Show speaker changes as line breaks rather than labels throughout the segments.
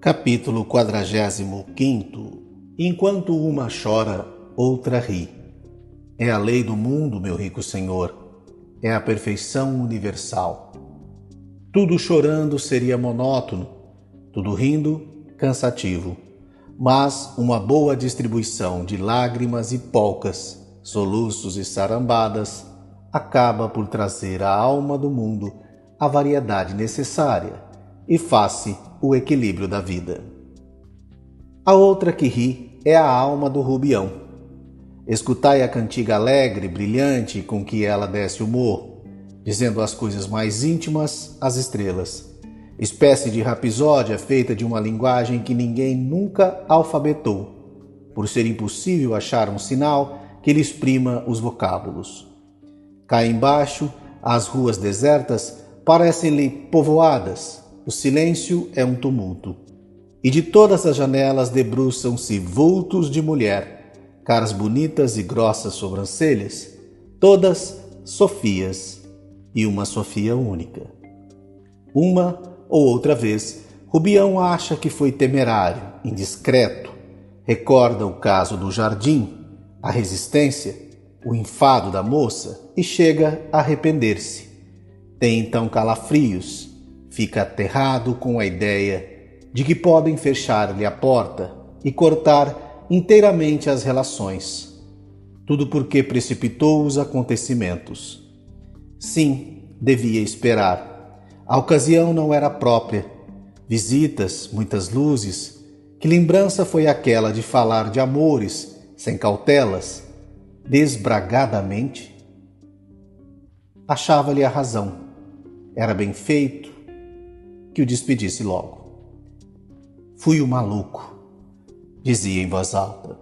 Capítulo 45. Enquanto uma chora, outra ri. É a lei do mundo, meu rico senhor. É a perfeição universal. Tudo chorando seria monótono, tudo rindo, cansativo. Mas uma boa distribuição de lágrimas e polcas, soluços e sarambadas acaba por trazer à alma do mundo a variedade necessária e faz-se o equilíbrio da vida. A outra que ri é a alma do Rubião. Escutai a cantiga alegre, brilhante com que ela desce o morro, dizendo as coisas mais íntimas às estrelas. Espécie de rapsódia feita de uma linguagem que ninguém nunca alfabetou, por ser impossível achar um sinal que lhe exprima os vocábulos. Cá embaixo, as ruas desertas parecem-lhe povoadas. O silêncio é um tumulto. E de todas as janelas debruçam-se vultos de mulher, caras bonitas e grossas sobrancelhas, todas Sofias, e uma Sofia única. Uma ou outra vez, Rubião acha que foi temerário, indiscreto, recorda o caso do jardim, a resistência, o enfado da moça e chega a arrepender-se. Tem então calafrios, fica aterrado com a ideia de que podem fechar-lhe a porta e cortar inteiramente as relações. Tudo porque precipitou os acontecimentos. Sim, devia esperar. A ocasião não era própria. Visitas, muitas luzes. Que lembrança foi aquela de falar de amores, sem cautelas, desbragadamente? Achava-lhe a razão. Era bem feito que o despedisse logo. Fui o maluco, dizia em voz alta.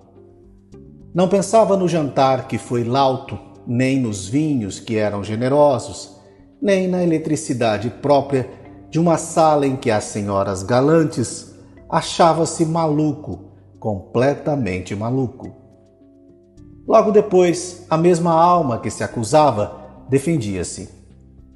Não pensava no jantar que foi lauto, nem nos vinhos que eram generosos, nem na eletricidade própria de uma sala em que as senhoras galantes achava-se maluco, completamente maluco. Logo depois, a mesma alma que se acusava defendia-se.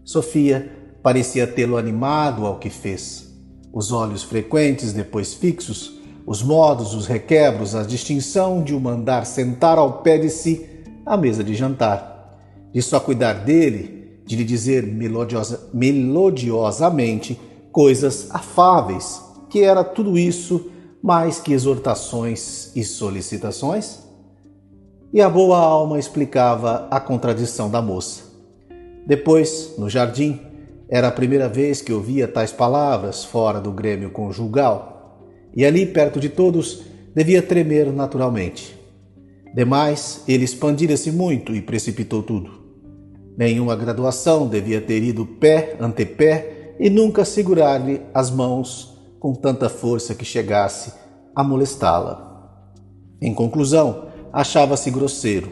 Sofia parecia tê-lo animado ao que fez. Os olhos frequentes, depois fixos, os modos, os requebros, a distinção de o mandar sentar ao pé de si à mesa de jantar, de só cuidar dele, de lhe dizer melodiosamente coisas afáveis, que era tudo isso mais que exortações e solicitações? E a boa alma explicava a contradição da moça. Depois, no jardim, era a primeira vez que ouvia tais palavras fora do grêmio conjugal, e ali, perto de todos, devia tremer naturalmente. Demais, ele expandira-se muito e precipitou tudo. Nenhuma graduação devia ter ido pé ante pé e nunca segurar-lhe as mãos com tanta força que chegasse a molestá-la. Em conclusão, achava-se grosseiro.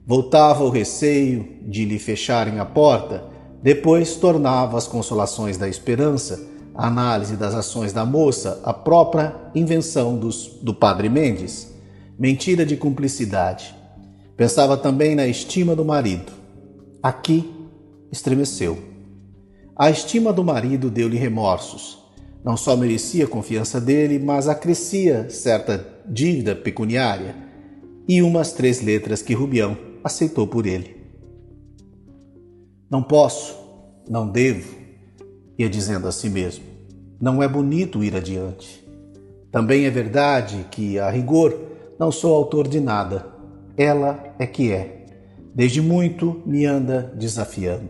Voltava o receio de lhe fecharem a porta. Depois tornava as consolações da esperança, a análise das ações da moça, a própria invenção do padre Mendes, mentira de cumplicidade. Pensava também na estima do marido. Aqui estremeceu. A estima do marido deu-lhe remorsos. Não só merecia a confiança dele, mas acrescia certa dívida pecuniária e umas 3 letras que Rubião aceitou por ele. Não posso, não devo, ia dizendo a si mesmo. Não é bonito ir adiante. Também é verdade que, a rigor, não sou autor de nada. Ela é que é. Desde muito me anda desafiando.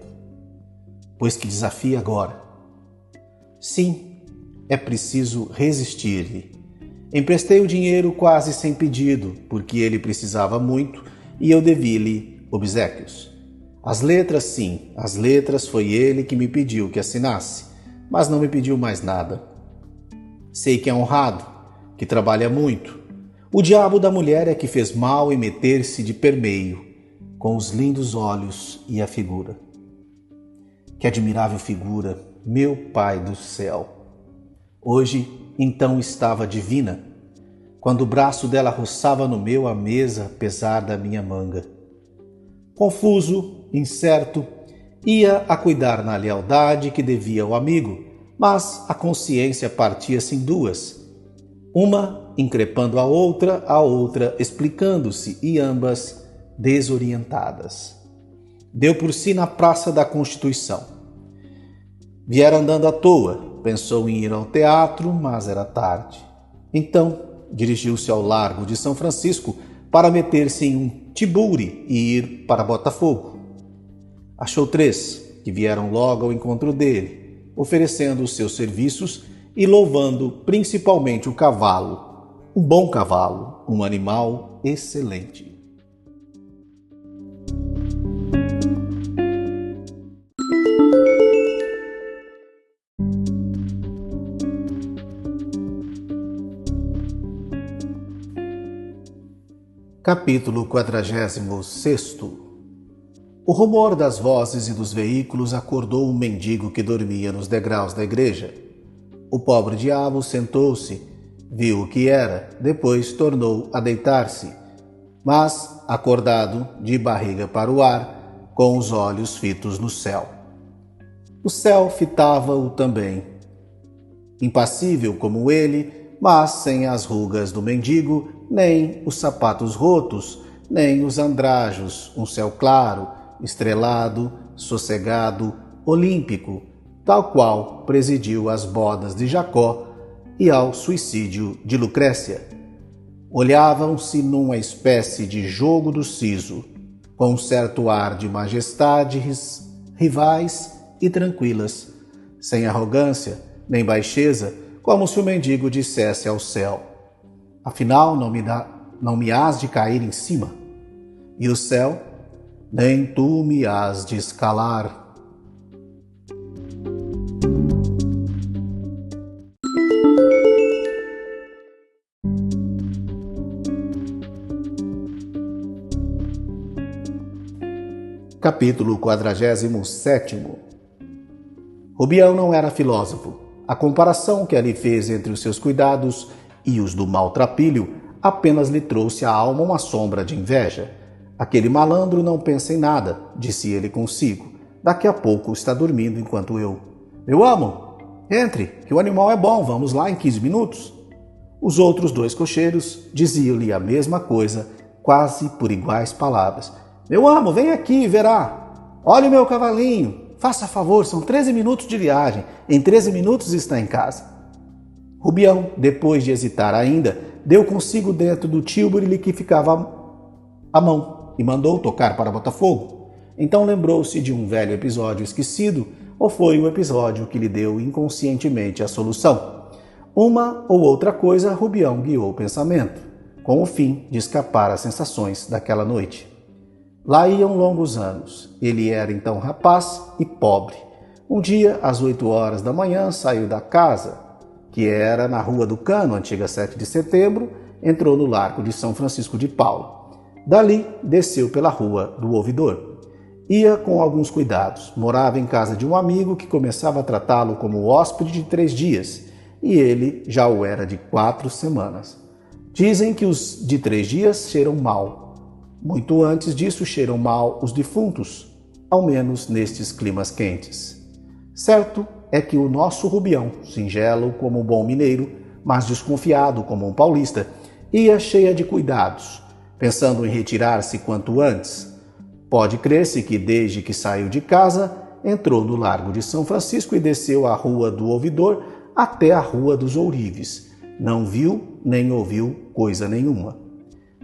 Pois que desafia agora. Sim, é preciso resistir-lhe. Emprestei o dinheiro quase sem pedido, porque ele precisava muito e eu devia-lhe obséquios. As letras, sim, as letras foi ele que me pediu que assinasse, mas não me pediu mais nada. Sei que é honrado, que trabalha muito. O diabo da mulher é que fez mal em meter-se de permeio, com os lindos olhos e a figura. Que admirável figura, meu Pai do céu! Hoje, então, estava divina, quando o braço dela roçava no meu à mesa, apesar da minha manga. Confuso, incerto, ia a cuidar na lealdade que devia ao amigo, mas a consciência partia-se em duas, uma increpando a outra explicando-se e ambas desorientadas. Deu por si na Praça da Constituição. Viera andando à toa, pensou em ir ao teatro, mas era tarde. Então, dirigiu-se ao Largo de São Francisco para meter-se em um tiburi e ir para Botafogo. Achou 3, que vieram logo ao encontro dele, oferecendo os seus serviços e louvando principalmente o cavalo, um bom cavalo, um animal excelente. Capítulo 46. O rumor das vozes e dos veículos acordou um mendigo que dormia nos degraus da igreja. O pobre diabo sentou-se, viu o que era, depois tornou a deitar-se, mas acordado, de barriga para o ar, com os olhos fitos no céu. O céu fitava-o também, impassível como ele, mas sem as rugas do mendigo, nem os sapatos rotos, nem os andrajos, um céu claro, estrelado, sossegado, olímpico, tal qual presidiu às bodas de Jacó e ao suicídio de Lucrécia. Olhavam-se numa espécie de jogo do siso, com um certo ar de majestades rivais e tranquilas, sem arrogância nem baixeza, como se o mendigo dissesse ao céu: afinal não me hás de cair em cima, e o céu: nem tu me hás de escalar. Capítulo 47. Rubião não era filósofo. A comparação que ali fez entre os seus cuidados e os do maltrapilho apenas lhe trouxe à alma uma sombra de inveja. Aquele malandro não pensa em nada, disse ele consigo. Daqui a pouco está dormindo enquanto eu. Meu amo, entre, que o animal é bom, vamos lá em 15 minutos. Os outros 2 cocheiros diziam-lhe a mesma coisa, quase por iguais palavras. Meu amo, vem aqui e verá. Olhe o meu cavalinho. Faça favor, são 13 minutos de viagem. Em 13 minutos está em casa. Rubião, depois de hesitar ainda, deu consigo dentro do tílburi que ficava à mão e mandou tocar para Botafogo. Então lembrou-se de um velho episódio esquecido, ou foi o episódio que lhe deu inconscientemente a solução. Uma ou outra coisa Rubião guiou o pensamento, com o fim de escapar às sensações daquela noite. Lá iam longos anos. Ele era então rapaz e pobre. Um dia, às 8 horas da manhã, saiu da casa, que era na Rua do Cano, antiga 7 de setembro, entrou no Largo de São Francisco de Paula. Dali, desceu pela Rua do Ouvidor. Ia com alguns cuidados. Morava em casa de um amigo que começava a tratá-lo como hóspede de 3 dias, e ele já o era de 4 semanas. Dizem que os de 3 dias cheiram mal. Muito antes disso cheiram mal os defuntos, ao menos nestes climas quentes. Certo é que o nosso Rubião, singelo como um bom mineiro, mas desconfiado como um paulista, ia cheia de cuidados, pensando em retirar-se quanto antes. Pode crer-se que desde que saiu de casa, entrou no Largo de São Francisco e desceu a Rua do Ouvidor até a Rua dos Ourives. Não viu nem ouviu coisa nenhuma.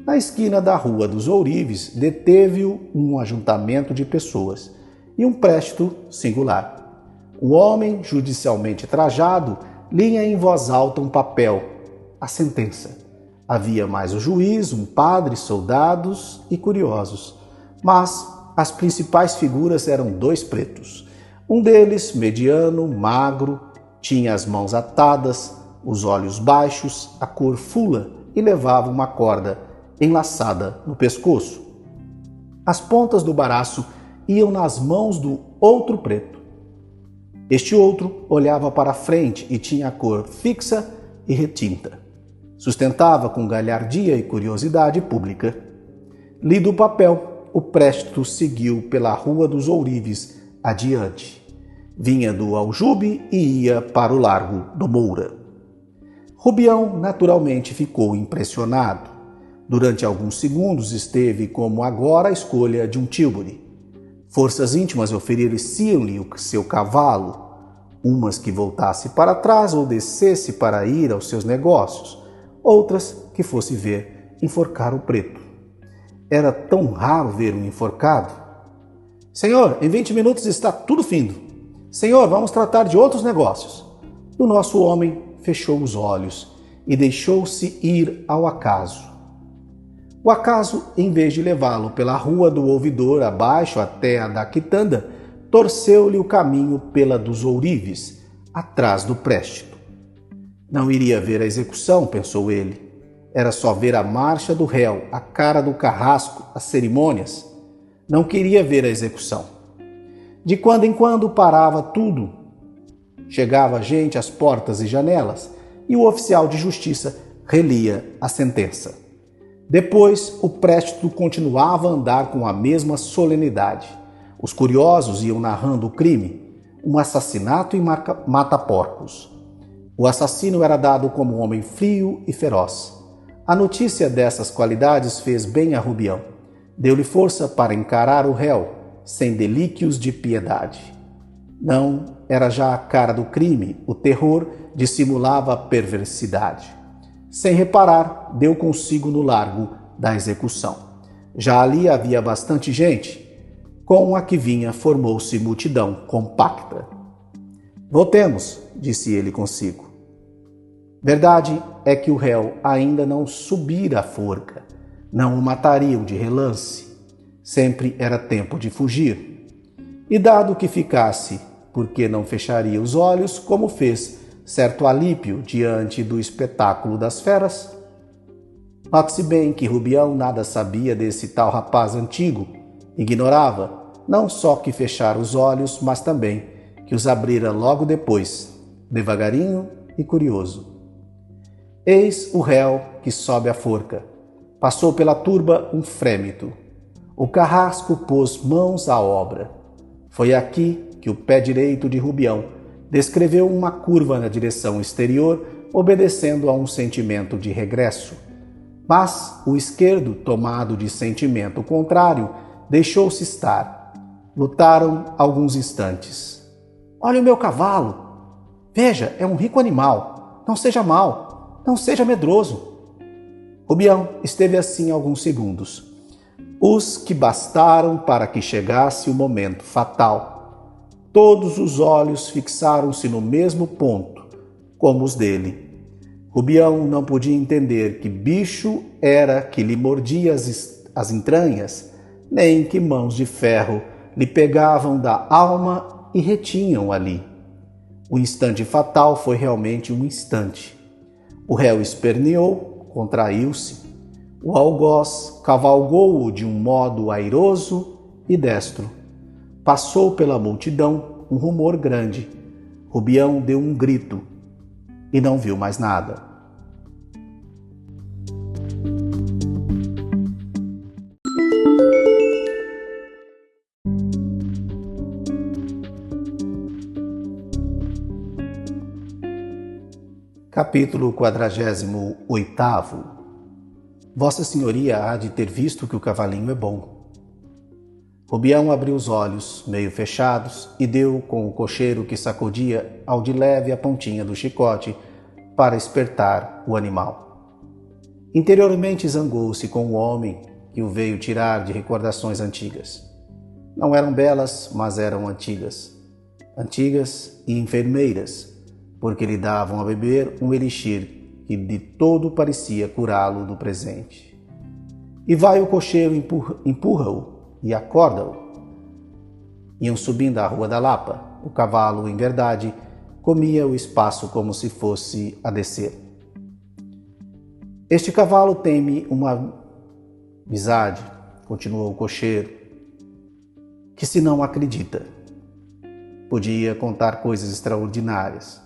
Na esquina da Rua dos Ourives, deteve-o um ajuntamento de pessoas e um préstito singular. Um homem judicialmente trajado lia em voz alta um papel, a sentença. Havia mais o juiz, um padre, soldados e curiosos. Mas as principais figuras eram 2 pretos. Um deles, mediano, magro, tinha as mãos atadas, os olhos baixos, a cor fula e levava uma corda enlaçada no pescoço. As pontas do baraço iam nas mãos do outro preto. Este outro olhava para a frente e tinha a cor fixa e retinta. Sustentava com galhardia e curiosidade pública. Lido o papel, o préstito seguiu pela Rua dos Ourives adiante. Vinha do Aljube e ia para o Largo do Moura. Rubião naturalmente ficou impressionado. Durante alguns segundos esteve como agora a escolha de um tílburi. Forças íntimas ofereciam-lhe o seu cavalo, umas que voltasse para trás ou descesse para ir aos seus negócios, outras que fosse ver enforcar o preto. Era tão raro ver um enforcado. Senhor, em 20 minutos está tudo findo. Senhor, vamos tratar de outros negócios. O nosso homem fechou os olhos e deixou-se ir ao acaso. O acaso, em vez de levá-lo pela rua do ouvidor abaixo até a da quitanda, torceu-lhe o caminho pela dos ourives, atrás do préstito. Não iria ver a execução, pensou ele. Era só ver a marcha do réu, a cara do carrasco, as cerimônias. Não queria ver a execução. De quando em quando parava tudo. Chegava gente às portas e janelas e o oficial de justiça relia a sentença. Depois, o préstito continuava a andar com a mesma solenidade. Os curiosos iam narrando o crime, um assassinato em mata-porcos. O assassino era dado como um homem frio e feroz. A notícia dessas qualidades fez bem a Rubião. Deu-lhe força para encarar o réu, sem delíquios de piedade. Não era já a cara do crime, o terror dissimulava a perversidade. Sem reparar, deu consigo no largo da execução. Já ali havia bastante gente. Com a que vinha, formou-se multidão compacta. Voltemos, disse ele consigo. Verdade é que o réu ainda não subira a forca. Não o matariam de relance. Sempre era tempo de fugir. E dado que ficasse, porque não fecharia os olhos, como fez certo Alípio diante do espetáculo das feras? Note-se bem que Rubião nada sabia desse tal rapaz antigo. Ignorava, não só que fechara os olhos, mas também que os abrira logo depois, devagarinho e curioso. Eis o réu que sobe a forca. Passou pela turba um frêmito. O carrasco pôs mãos à obra. Foi aqui que o pé direito de Rubião descreveu uma curva na direção exterior, obedecendo a um sentimento de regresso. Mas o esquerdo, tomado de sentimento contrário, deixou-se estar. Lutaram alguns instantes. Olha o meu cavalo! Veja, é um rico animal. Não seja mau, não seja medroso. Rubião esteve assim alguns segundos, os que bastaram para que chegasse o momento fatal. Todos os olhos fixaram-se no mesmo ponto, como os dele. Rubião não podia entender que bicho era que lhe mordia as entranhas, nem que mãos de ferro lhe pegavam da alma e retinham ali. O instante fatal foi realmente um instante. O réu esperneou, contraiu-se. O algoz cavalgou-o de um modo airoso e destro. Passou pela multidão um rumor grande. Rubião deu um grito e não viu mais nada. Capítulo 48. Vossa Senhoria há de ter visto que o cavalinho é bom. Rubião abriu os olhos, meio fechados, e deu com o cocheiro que sacudia ao de leve a pontinha do chicote para espertar o animal. Interiormente zangou-se com o homem que o veio tirar de recordações antigas. Não eram belas, mas eram antigas. Antigas e enfermeiras, porque lhe davam a beber um elixir que de todo parecia curá-lo do presente. E vai o cocheiro empurra-o e acorda-o. Iam subindo a Rua da Lapa. O cavalo, em verdade, comia o espaço como se fosse a descer. Este cavalo tem-me uma amizade, continuou o cocheiro, que se não acredita. Podia contar coisas extraordinárias.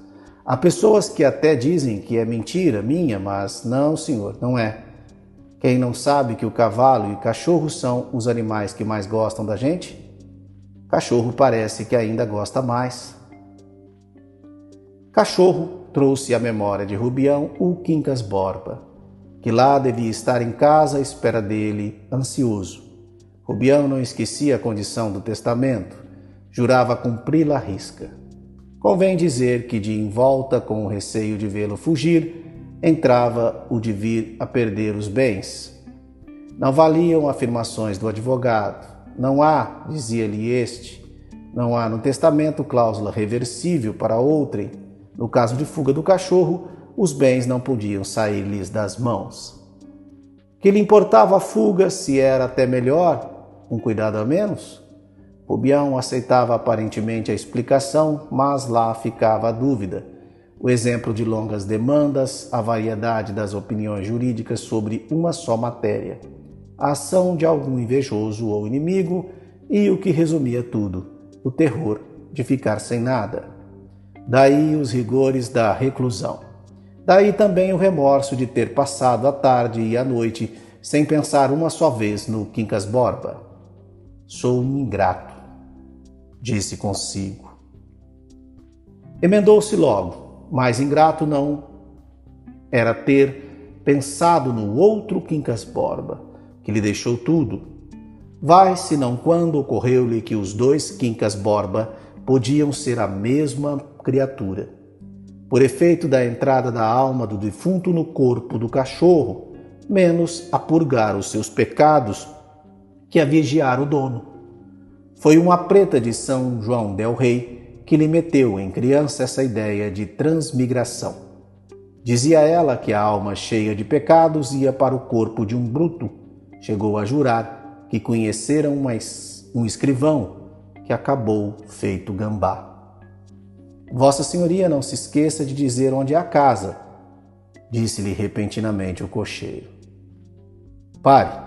Há pessoas que até dizem que é mentira minha, mas não, senhor, não é. Quem não sabe que o cavalo e o cachorro são os animais que mais gostam da gente? Cachorro parece que ainda gosta mais. Cachorro trouxe à memória de Rubião o Quincas Borba, que lá devia estar em casa à espera dele, ansioso. Rubião não esquecia a condição do testamento, jurava cumpri-la à risca. Convém dizer que, de envolta com o receio de vê-lo fugir, entrava o de vir a perder os bens. Não valiam afirmações do advogado. Não há, dizia-lhe este, não há no testamento cláusula reversível para outrem. No caso de fuga do cachorro, os bens não podiam sair-lhes das mãos. Que lhe importava a fuga se era até melhor, um cuidado a menos? Rubião aceitava aparentemente a explicação, mas lá ficava a dúvida. O exemplo de longas demandas, a variedade das opiniões jurídicas sobre uma só matéria, a ação de algum invejoso ou inimigo e o que resumia tudo, o terror de ficar sem nada. Daí os rigores da reclusão. Daí também o remorso de ter passado a tarde e a noite sem pensar uma só vez no Quincas Borba. Sou um ingrato, disse consigo. Emendou-se logo, mais ingrato não era ter pensado no outro Quincas Borba, que lhe deixou tudo. Vai, senão quando ocorreu-lhe que os dois Quincas Borba podiam ser a mesma criatura, por efeito da entrada da alma do defunto no corpo do cachorro, menos a purgar os seus pecados que a vigiar o dono. Foi uma preta de São João del Rei que lhe meteu em criança essa ideia de transmigração. Dizia ela que a alma cheia de pecados ia para o corpo de um bruto. Chegou a jurar que conheceram um escrivão que acabou feito gambá. Vossa Senhoria não se esqueça de dizer onde é a casa, disse-lhe repentinamente o cocheiro. Pare.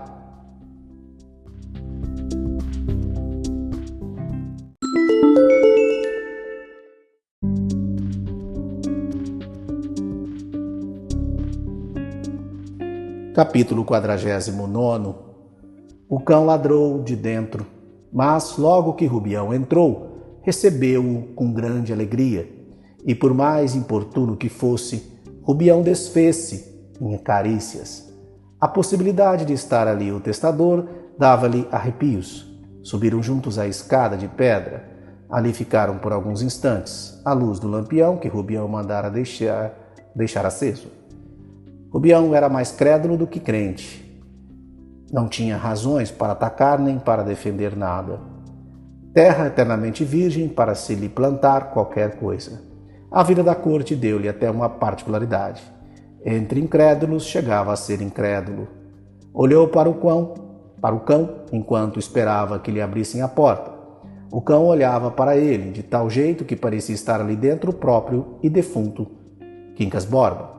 Capítulo 49. O cão ladrou de dentro, mas logo que Rubião entrou, recebeu-o com grande alegria, e por mais importuno que fosse, Rubião desfez-se em carícias. A possibilidade de estar ali o testador dava-lhe arrepios. Subiram juntos a escada de pedra. Ali ficaram por alguns instantes, à luz do lampião que Rubião mandara deixar aceso. Rubião era mais crédulo do que crente. Não tinha razões para atacar nem para defender nada. Terra eternamente virgem para se lhe plantar qualquer coisa. A vida da corte deu-lhe até uma particularidade. Entre incrédulos chegava a ser incrédulo. Olhou para o cão enquanto esperava que lhe abrissem a porta. O cão olhava para ele de tal jeito que parecia estar ali dentro o próprio e defunto Quincas Borba.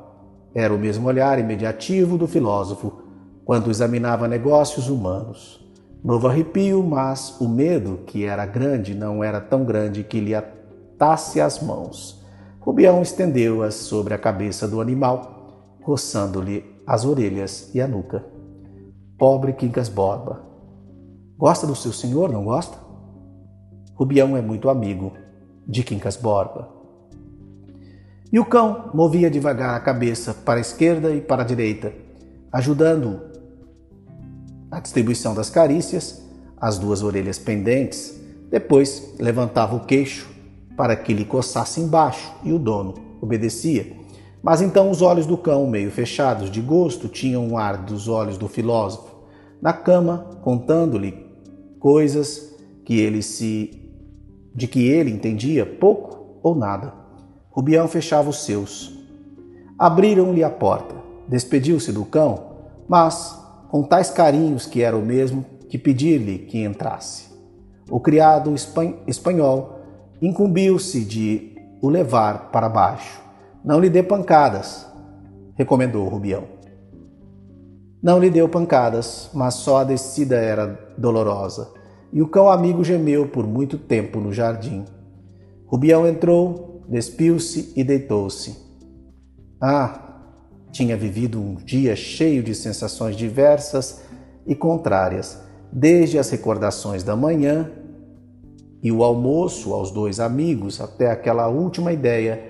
Era o mesmo olhar imediativo do filósofo quando examinava negócios humanos. Novo arrepio, mas o medo, que era grande, não era tão grande que lhe atasse as mãos. Rubião estendeu-as sobre a cabeça do animal, roçando-lhe as orelhas e a nuca. Pobre Quincas Borba. Gosta do seu senhor, não gosta? Rubião é muito amigo de Quincas Borba. E o cão movia devagar a cabeça para a esquerda e para a direita, ajudando a distribuição das carícias, as duas orelhas pendentes. Depois levantava o queixo para que lhe coçasse embaixo e o dono obedecia. Mas então os olhos do cão, meio fechados de gosto, tinham um ar dos olhos do filósofo, na cama, contando-lhe coisas de que ele entendia pouco ou nada. Rubião fechava os seus. Abriram-lhe a porta. Despediu-se do cão, mas com tais carinhos que era o mesmo que pedir-lhe que entrasse. O criado espanhol incumbiu-se de o levar para baixo. Não lhe dê pancadas, recomendou Rubião. Não lhe deu pancadas, mas só a descida era dolorosa, e o cão amigo gemeu por muito tempo no jardim. Rubião entrou, despiu-se e deitou-se. Tinha vivido um dia cheio de sensações diversas e contrárias, desde as recordações da manhã e o almoço aos dois amigos, até aquela última ideia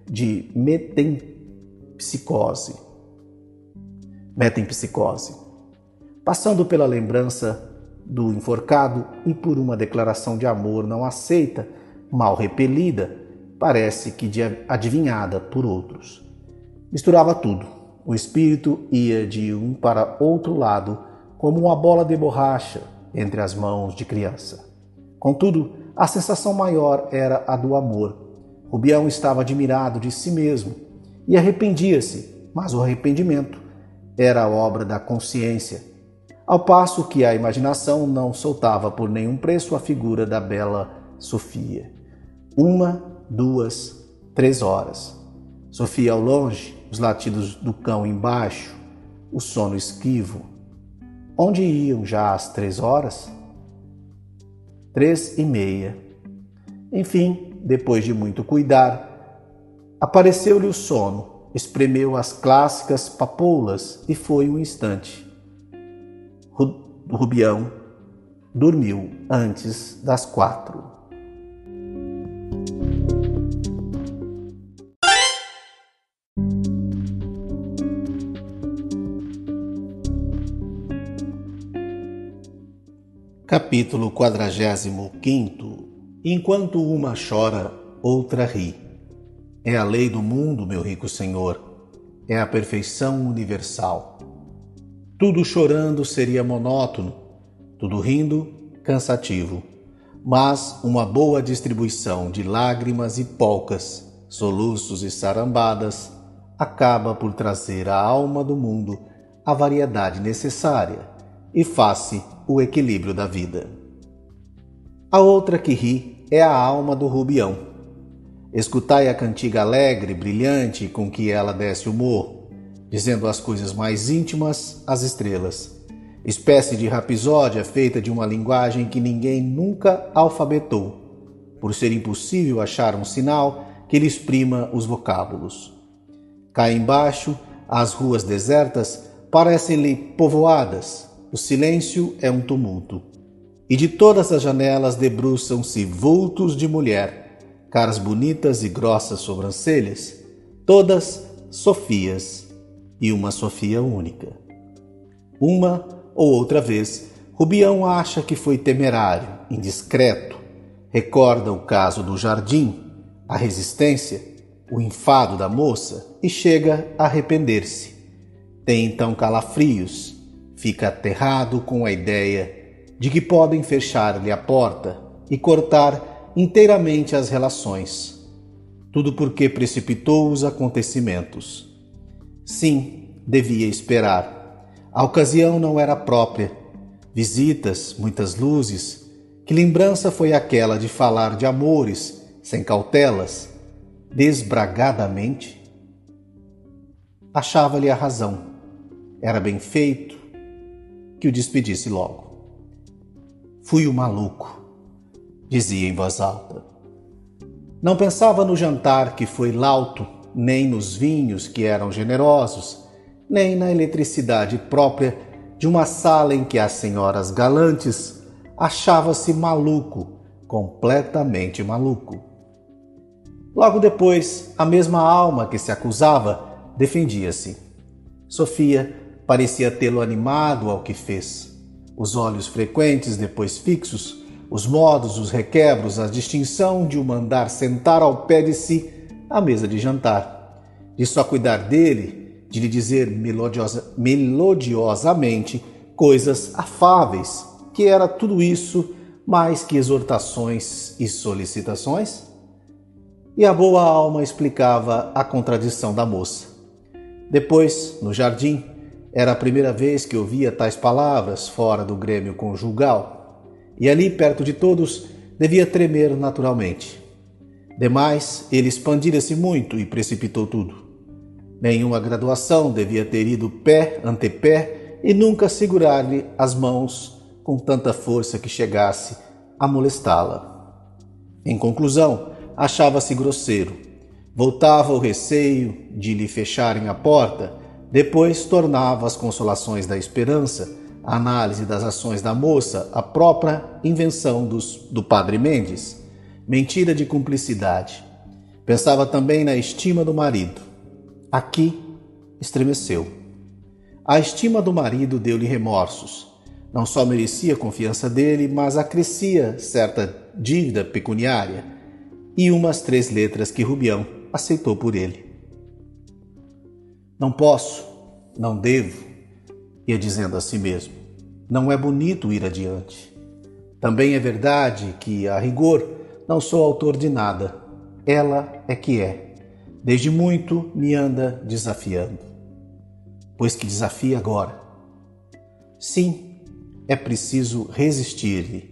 de metempsicose. Passando pela lembrança do enforcado e por uma declaração de amor não aceita, mal repelida, parece que adivinhada por outros. Misturava tudo. O espírito ia de um para outro lado, como uma bola de borracha entre as mãos de criança. Contudo, a sensação maior era a do amor. Rubião estava admirado de si mesmo e arrependia-se, mas o arrependimento era obra da consciência, ao passo que a imaginação não soltava por nenhum preço a figura da bela Sofia. 1, 2, 3 horas. Sofia ao longe, os latidos do cão embaixo, o sono esquivo. Onde iam já às 3 horas? 3:30. Enfim, depois de muito cuidar, apareceu-lhe o sono, espremeu as clássicas papoulas e foi um instante. Rubião dormiu antes das 4. Capítulo 45. Enquanto uma chora, outra ri. É a lei do mundo, meu rico senhor. É a perfeição universal. Tudo chorando seria monótono, tudo rindo, cansativo. Mas uma boa distribuição de lágrimas e polcas, soluços e sarambadas acaba por trazer à alma do mundo a variedade necessária e faz-se o equilíbrio da vida. A outra que ri é a alma do Rubião. Escutai a cantiga alegre, brilhante com que ela desce o morro, dizendo as coisas mais íntimas às estrelas. Espécie de rapsódia feita de uma linguagem que ninguém nunca alfabetou, por ser impossível achar um sinal que lhe exprima os vocábulos. Cá embaixo, as ruas desertas parecem-lhe povoadas. O silêncio é um tumulto. E de todas as janelas debruçam-se vultos de mulher, caras bonitas e grossas sobrancelhas, todas Sofias e uma Sofia única. Uma ou outra vez, Rubião acha que foi temerário, indiscreto, recorda o caso do jardim, a resistência, o enfado da moça e chega a arrepender-se. Tem então calafrios, fica aterrado com a ideia de que podem fechar-lhe a porta e cortar inteiramente as relações. Tudo porque precipitou os acontecimentos. Sim, devia esperar. A ocasião não era própria. Visitas, muitas luzes. Que lembrança foi aquela de falar de amores, sem cautelas, desbragadamente? Achava-lhe a razão. Era bem feito que o despedisse logo. Fui o maluco, dizia em voz alta. Não pensava no jantar que foi lauto, nem nos vinhos que eram generosos, nem na eletricidade própria de uma sala em que as senhoras galantes achava-se maluco, completamente maluco. Logo depois, a mesma alma que se acusava defendia-se. Sofia parecia tê-lo animado ao que fez. Os olhos frequentes, depois fixos, os modos, os requebros, a distinção de o mandar sentar ao pé de si à mesa de jantar, de só cuidar dele, de lhe dizer melodiosamente coisas afáveis, que era tudo isso mais que exortações e solicitações? E a boa alma explicava a contradição da moça. Depois, no jardim, era a primeira vez que ouvia tais palavras fora do grêmio conjugal, e ali, perto de todos, devia tremer naturalmente. Demais, ele expandira-se muito e precipitou tudo. Nenhuma graduação devia ter ido pé ante pé e nunca segurar-lhe as mãos com tanta força que chegasse a molestá-la. Em conclusão, achava-se grosseiro. Voltava o receio de lhe fecharem a porta. Depois tornava as consolações da esperança, a análise das ações da moça, a própria invenção do padre Mendes, mentira de cumplicidade. Pensava também na estima do marido. Aqui estremeceu. A estima do marido deu-lhe remorsos. Não só merecia a confiança dele, mas acrescia certa dívida pecuniária e umas 3 letras que Rubião aceitou por ele. Não posso, não devo, ia dizendo a si mesmo. Não é bonito ir adiante. Também é verdade que, a rigor, não sou autor de nada. Ela é que é. Desde muito me anda desafiando. Pois que desafia agora. Sim, é preciso resistir-lhe.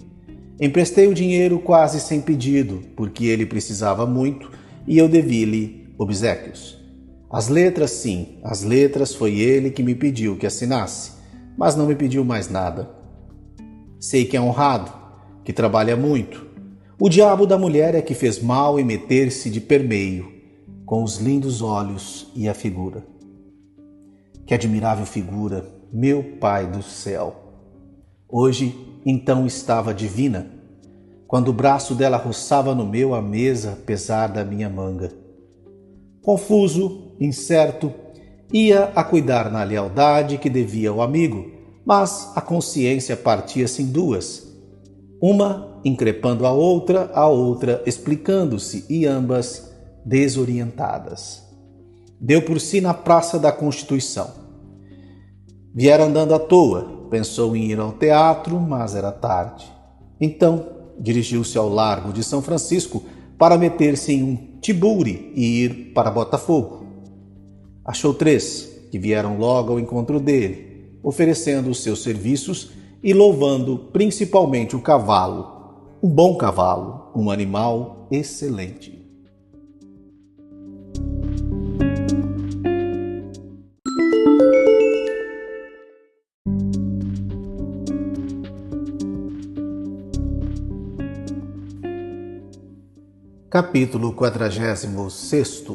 Emprestei o dinheiro quase sem pedido, porque ele precisava muito e eu devia-lhe obséquios. As letras, sim, as letras foi ele que me pediu que assinasse, mas não me pediu mais nada. Sei que é honrado, que trabalha muito. O diabo da mulher é que fez mal em meter-se de permeio, com os lindos olhos e a figura. Que admirável figura, meu Pai do céu! Hoje, então, estava divina, quando o braço dela roçava no meu à mesa, apesar da minha manga. Confuso, incerto, ia a cuidar na lealdade que devia ao amigo, mas a consciência partia-se em duas, uma increpando a outra explicando-se e ambas desorientadas. Deu por si na Praça da Constituição. Viera andando à toa, pensou em ir ao teatro, mas era tarde. Então dirigiu-se ao Largo de São Francisco para meter-se em um tiburi e ir para Botafogo. Achou 3 que vieram logo ao encontro dele, oferecendo os seus serviços e louvando principalmente o cavalo, um bom cavalo, um animal excelente. Capítulo 46.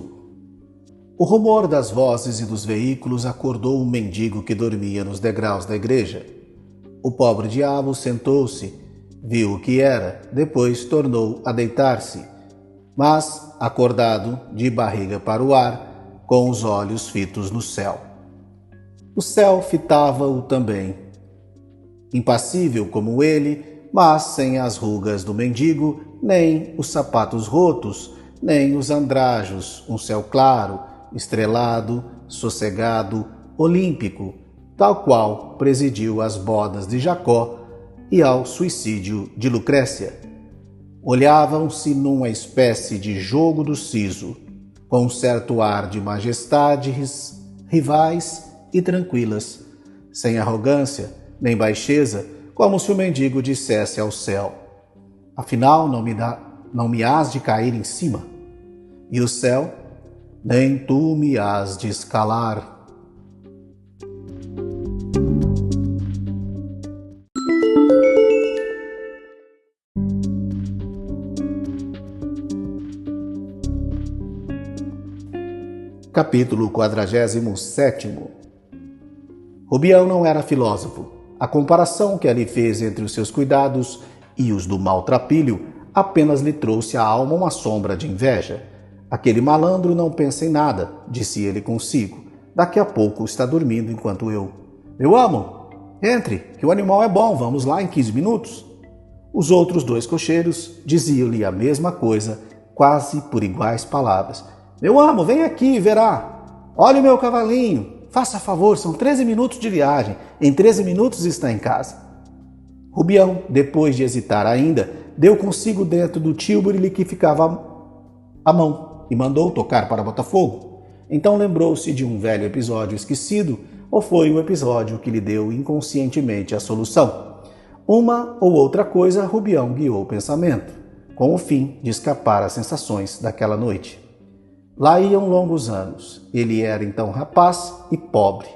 O rumor das vozes e dos veículos acordou um mendigo que dormia nos degraus da igreja. O pobre diabo sentou-se, viu o que era, depois tornou a deitar-se, mas acordado, de barriga para o ar, com os olhos fitos no céu. O céu fitava-o também, impassível como ele, mas sem as rugas do mendigo, nem os sapatos rotos, nem os andrajos, um céu claro, estrelado, sossegado, olímpico, tal qual presidiu às bodas de Jacó e ao suicídio de Lucrécia. Olhavam-se numa espécie de jogo do siso, com um certo ar de majestades rivais e tranquilas, sem arrogância nem baixeza, como se o mendigo dissesse ao céu: afinal não me hás de cair em cima, e o céu: nem tu me hás de escalar. Capítulo 47. Rubião não era filósofo. A comparação que ali fez entre os seus cuidados e os do maltrapilho apenas lhe trouxe à alma uma sombra de inveja. Aquele malandro não pensa em nada, disse ele consigo. Daqui a pouco está dormindo enquanto eu. Meu amo, entre, que o animal é bom, vamos lá em 15 minutos. Os outros 2 cocheiros diziam-lhe a mesma coisa, quase por iguais palavras. Meu amo, vem aqui, verá. Olhe o meu cavalinho. Faça favor, são 13 minutos de viagem. Em 13 minutos está em casa. Rubião, depois de hesitar ainda, deu consigo dentro do tílburi que ficava à mão e mandou tocar para Botafogo. Então lembrou-se de um velho episódio esquecido, ou foi o episódio que lhe deu inconscientemente a solução. Uma ou outra coisa Rubião guiou o pensamento, com o fim de escapar às sensações daquela noite. Lá iam longos anos. Ele era então rapaz e pobre.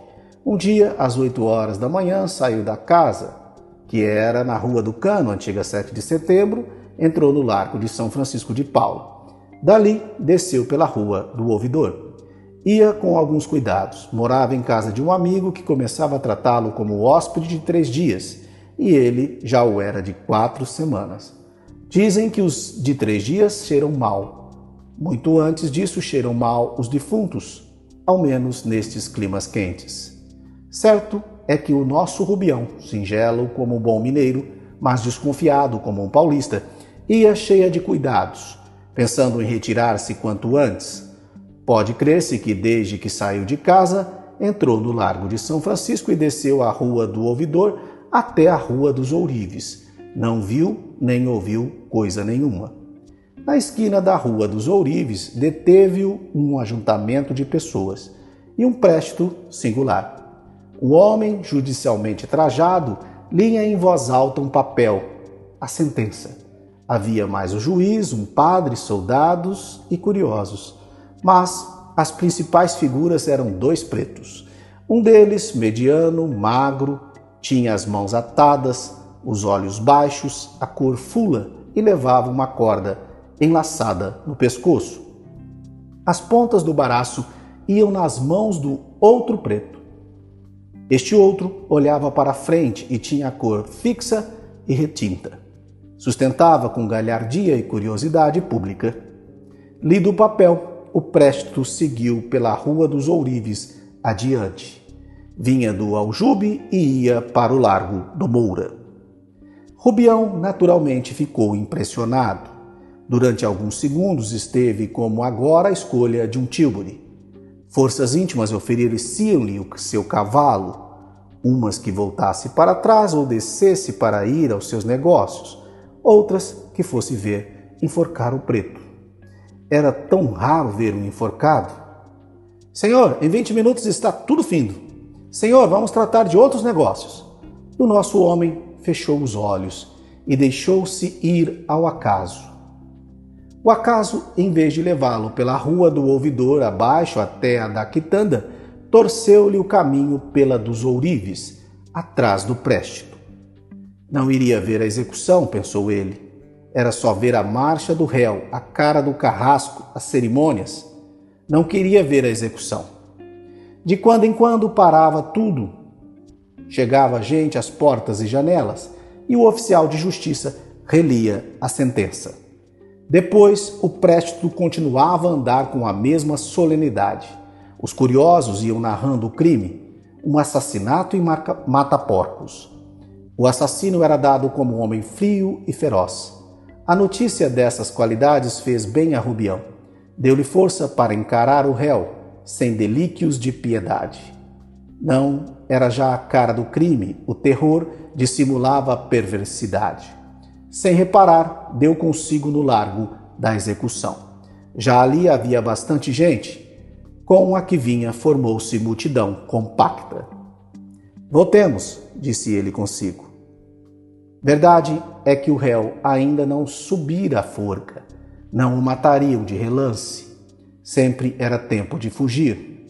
Um dia, às 8 horas da manhã, saiu da casa, que era na Rua do Cano, antiga 7 de setembro, entrou no Largo de São Francisco de Paula. Dali, desceu pela Rua do Ouvidor. Ia com alguns cuidados. Morava em casa de um amigo que começava a tratá-lo como hóspede de 3 dias, e ele já o era de 4 semanas. Dizem que os de 3 dias cheiram mal. Muito antes disso cheiram mal os defuntos, ao menos nestes climas quentes. Certo é que o nosso Rubião, singelo como um bom mineiro, mas desconfiado como um paulista, ia cheia de cuidados, pensando em retirar-se quanto antes. Pode crer-se que desde que saiu de casa, entrou no Largo de São Francisco e desceu a Rua do Ouvidor até a Rua dos Ourives. Não viu nem ouviu coisa nenhuma. Na esquina da Rua dos Ourives, deteve-o um ajuntamento de pessoas e um préstito singular. Um homem judicialmente trajado lia em voz alta um papel, a sentença. Havia mais o juiz, um padre, soldados e curiosos. Mas as principais figuras eram dois pretos. Um deles, mediano, magro, tinha as mãos atadas, os olhos baixos, a cor fula e levava uma corda enlaçada no pescoço. As pontas do baraço iam nas mãos do outro preto. Este outro olhava para a frente e tinha a cor fixa e retinta. Sustentava com galhardia e curiosidade pública. Lido o papel, o préstito seguiu pela Rua dos Ourives adiante. Vinha do Aljube e ia para o Largo do Moura. Rubião naturalmente ficou impressionado. Durante alguns segundos esteve como agora a escolha de um tílburi. Forças íntimas ofereciam-lhe o seu cavalo, umas que voltasse para trás ou descesse para ir aos seus negócios, outras que fosse ver enforcar o preto. Era tão raro ver um enforcado. Senhor, em 20 minutos está tudo findo. Senhor, vamos tratar de outros negócios. O nosso homem fechou os olhos e deixou-se ir ao acaso. O acaso, em vez de levá-lo pela Rua do Ouvidor abaixo até a da Quitanda, torceu-lhe o caminho pela dos Ourives, atrás do préstito. Não iria ver a execução, pensou ele. Era só ver a marcha do réu, a cara do carrasco, as cerimônias. Não queria ver a execução. De quando em quando parava tudo. Chegava gente às portas e janelas e o oficial de justiça relia a sentença. Depois, o préstito continuava a andar com a mesma solenidade. Os curiosos iam narrando o crime, um assassinato em mata-porcos. O assassino era dado como um homem frio e feroz. A notícia dessas qualidades fez bem a Rubião. Deu-lhe força para encarar o réu, sem delíquios de piedade. Não era já a cara do crime, o terror dissimulava a perversidade. Sem reparar, deu consigo no largo da execução. Já ali havia bastante gente. Com a que vinha formou-se multidão compacta. Voltemos, disse ele consigo. Verdade é que o réu ainda não subira a forca. Não o matariam de relance. Sempre era tempo de fugir.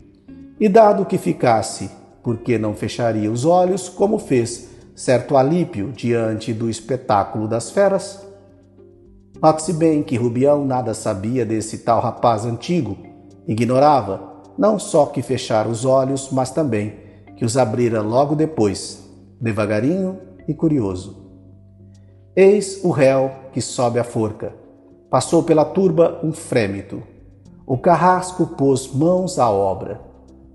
E dado que ficasse, porque não fecharia os olhos, como fez certo Alípio diante do espetáculo das feras? Note-se bem que Rubião nada sabia desse tal rapaz antigo. Ignorava, não só que fechara os olhos, mas também que os abrira logo depois, devagarinho e curioso. Eis o réu que sobe a forca. Passou pela turba um frêmito. O carrasco pôs mãos à obra.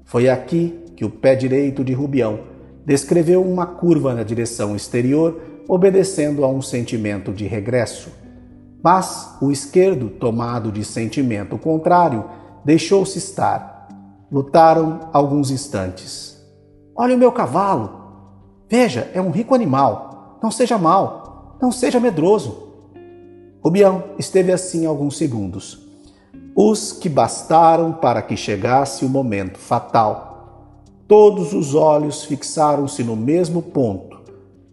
Foi aqui que o pé direito de Rubião descreveu uma curva na direção exterior, obedecendo a um sentimento de regresso. Mas o esquerdo, tomado de sentimento contrário, deixou-se estar. Lutaram alguns instantes. Olha o meu cavalo! Veja, é um rico animal. Não seja mau, não seja medroso. Rubião esteve assim alguns segundos, os que bastaram para que chegasse o momento fatal. Todos os olhos fixaram-se no mesmo ponto,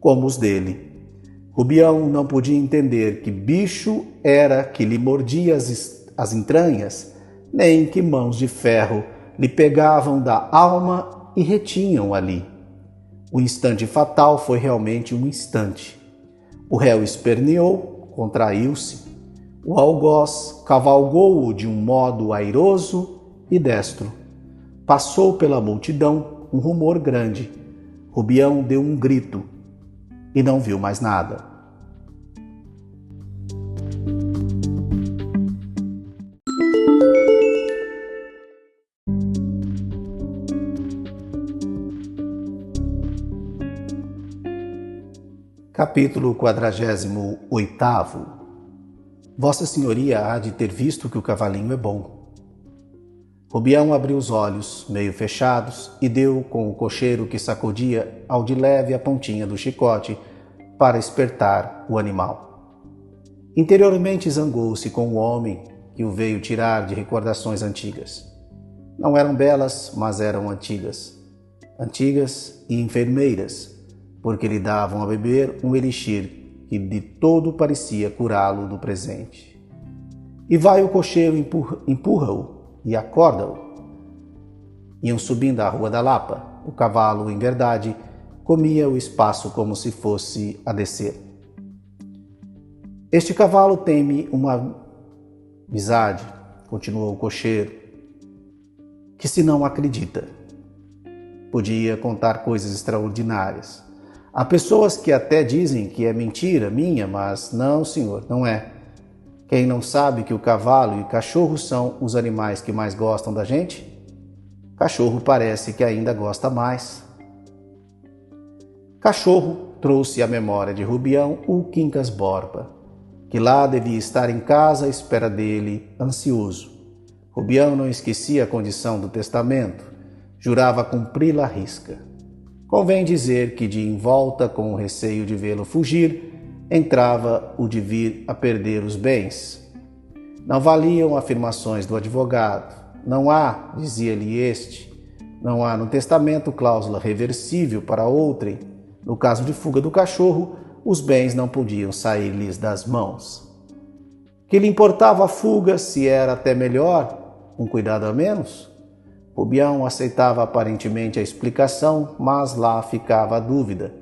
como os dele. Rubião não podia entender que bicho era que lhe mordia as entranhas, nem que mãos de ferro lhe pegavam da alma e retinham ali. O instante fatal foi realmente um instante. O réu esperneou, contraiu-se. O algoz cavalgou-o de um modo airoso e destro. Passou pela multidão um rumor grande. Rubião deu um grito e não viu mais nada. Capítulo 48. Vossa Senhoria há de ter visto que o cavalinho é bom. Rubião abriu os olhos, meio fechados, e deu com o cocheiro que sacudia ao de leve a pontinha do chicote para espertar o animal. Interiormente zangou-se com o homem que o veio tirar de recordações antigas. Não eram belas, mas eram antigas. Antigas e enfermeiras, porque lhe davam a beber um elixir que de todo parecia curá-lo do presente. E vai o cocheiro empurra-o e acorda-o. Iam subindo a Rua da Lapa. O cavalo, em verdade, comia o espaço como se fosse a descer. Este cavalo teme uma amizade, continuou o cocheiro, que se não acredita. Podia contar coisas extraordinárias. Há pessoas que até dizem que é mentira minha, mas não, senhor, não é. Quem não sabe que o cavalo e o cachorro são os animais que mais gostam da gente? Cachorro parece que ainda gosta mais. Cachorro trouxe à memória de Rubião o Quincas Borba, que lá devia estar em casa à espera dele, ansioso. Rubião não esquecia a condição do testamento, jurava cumpri-la à risca. Convém dizer que de envolta com o receio de vê-lo fugir, entrava o de vir a perder os bens. Não valiam afirmações do advogado. Não há, dizia-lhe este, não há no testamento cláusula reversível para outrem. No caso de fuga do cachorro, os bens não podiam sair-lhes das mãos. Que lhe importava a fuga, se era até melhor, um cuidado a menos? Rubião aceitava aparentemente a explicação, mas lá ficava a dúvida.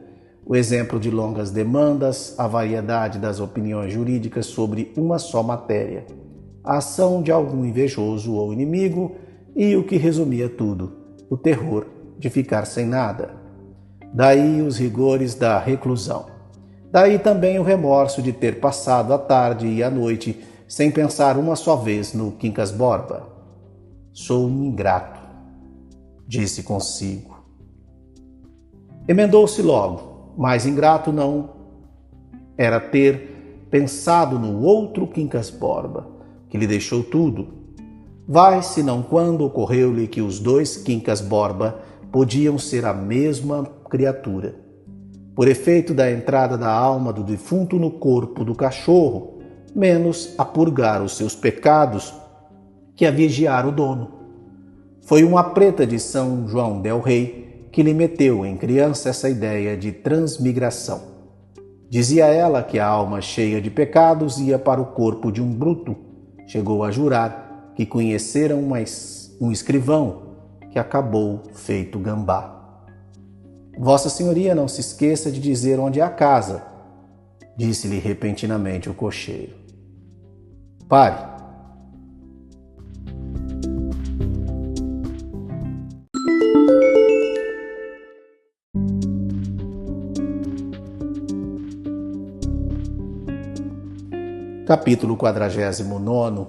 O exemplo de longas demandas, a variedade das opiniões jurídicas sobre uma só matéria, a ação de algum invejoso ou inimigo e o que resumia tudo, o terror de ficar sem nada. Daí os rigores da reclusão. Daí também o remorso de ter passado a tarde e a noite sem pensar uma só vez no Quincas Borba. Sou um ingrato, disse consigo. Emendou-se logo, mais ingrato não era ter pensado no outro Quincas Borba, que lhe deixou tudo. Vai, senão quando ocorreu-lhe que os dois Quincas Borba podiam ser a mesma criatura. Por efeito da entrada da alma do defunto no corpo do cachorro, menos a purgar os seus pecados que a vigiar o dono. Foi uma preta de São João del Rei que lhe meteu em criança essa ideia de transmigração. Dizia ela que a alma cheia de pecados ia para o corpo de um bruto. Chegou a jurar que conhecera um escrivão que acabou feito gambá. Vossa Senhoria não se esqueça de dizer onde é a casa, disse-lhe repentinamente o cocheiro. Pare. Capítulo 49.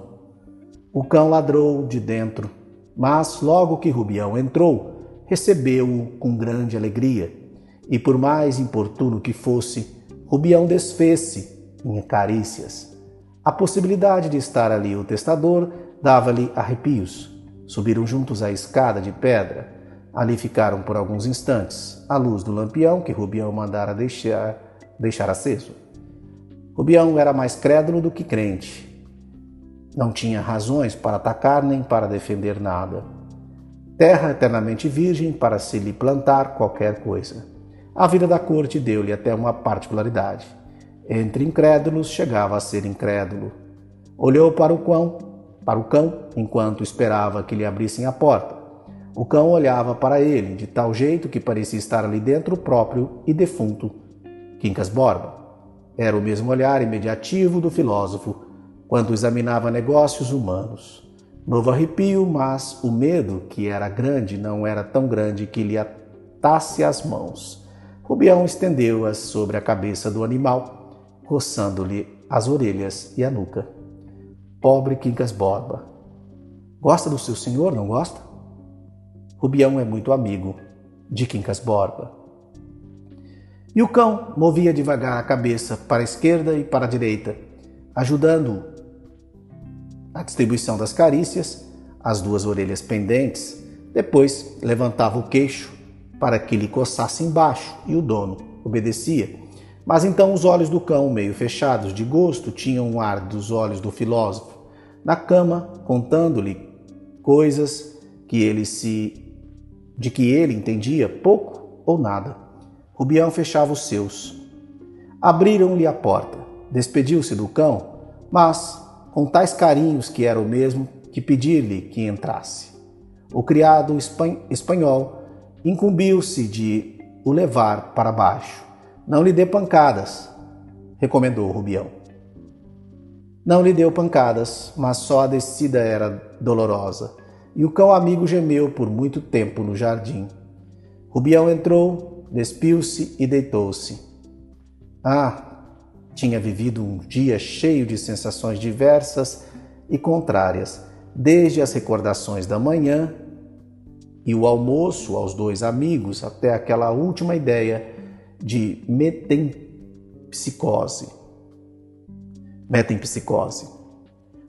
O cão ladrou de dentro, mas logo que Rubião entrou, recebeu-o com grande alegria, e por mais importuno que fosse, Rubião desfez-se em carícias. A possibilidade de estar ali o testador dava-lhe arrepios. Subiram juntos a escada de pedra. Ali ficaram por alguns instantes, à luz do lampião que Rubião mandara deixar aceso. Rubião era mais crédulo do que crente. Não tinha razões para atacar nem para defender nada. Terra eternamente virgem para se lhe plantar qualquer coisa. A vida da corte deu-lhe até uma particularidade. Entre incrédulos chegava a ser incrédulo. Olhou para o cão, enquanto esperava que lhe abrissem a porta. O cão olhava para ele, de tal jeito que parecia estar ali dentro o próprio e defunto Quincas Borba. Era o mesmo olhar imediativo do filósofo quando examinava negócios humanos. Novo arrepio, mas o medo, que era grande, não era tão grande que lhe atasse as mãos. Rubião estendeu-as sobre a cabeça do animal, roçando-lhe as orelhas e a nuca. Pobre Quincas Borba. Gosta do seu senhor, não gosta? Rubião é muito amigo de Quincas Borba. E o cão movia devagar a cabeça para a esquerda e para a direita, ajudando a distribuição das carícias, as duas orelhas pendentes. Depois levantava o queixo para que lhe coçasse embaixo e o dono obedecia. Mas então os olhos do cão, meio fechados de gosto, tinham o ar dos olhos do filósofo, na cama, contando-lhe coisas de que ele entendia pouco ou nada. Rubião fechava os seus. Abriram-lhe a porta. Despediu-se do cão, mas com tais carinhos que era o mesmo que pedir-lhe que entrasse. O criado espanhol incumbiu-se de o levar para baixo. Não lhe dê pancadas, recomendou Rubião. Não lhe deu pancadas, mas só a descida era dolorosa, e o cão amigo gemeu por muito tempo no jardim. Rubião entrou, despiu-se e deitou-se. Tinha vivido um dia cheio de sensações diversas e contrárias, desde as recordações da manhã e o almoço aos dois amigos, até aquela última ideia de metempsicose,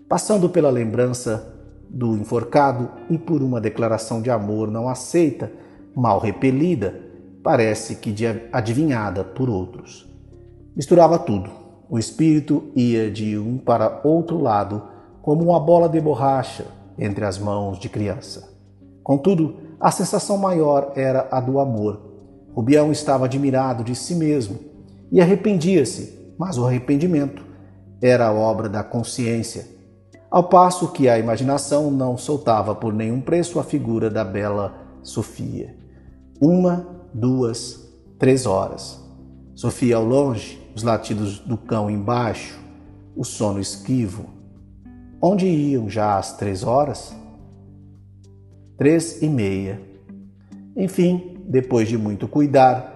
passando pela lembrança do enforcado e por uma declaração de amor não aceita, mal repelida, parece que adivinhada por outros. Misturava tudo. O espírito ia de um para outro lado, como uma bola de borracha entre as mãos de criança. Contudo, a sensação maior era a do amor. Rubião estava admirado de si mesmo e arrependia-se, mas o arrependimento era obra da consciência, ao passo que a imaginação não soltava por nenhum preço a figura da bela Sofia. 1, 2, 3 horas. Sofia ao longe, os latidos do cão embaixo, o sono esquivo. Onde iam já às 3 horas? 3:30. Enfim, depois de muito cuidar,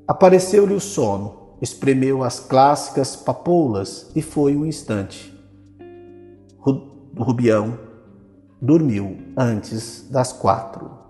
apareceu-lhe o sono, espremeu as clássicas papoulas e foi um instante. Rubião dormiu antes das 4.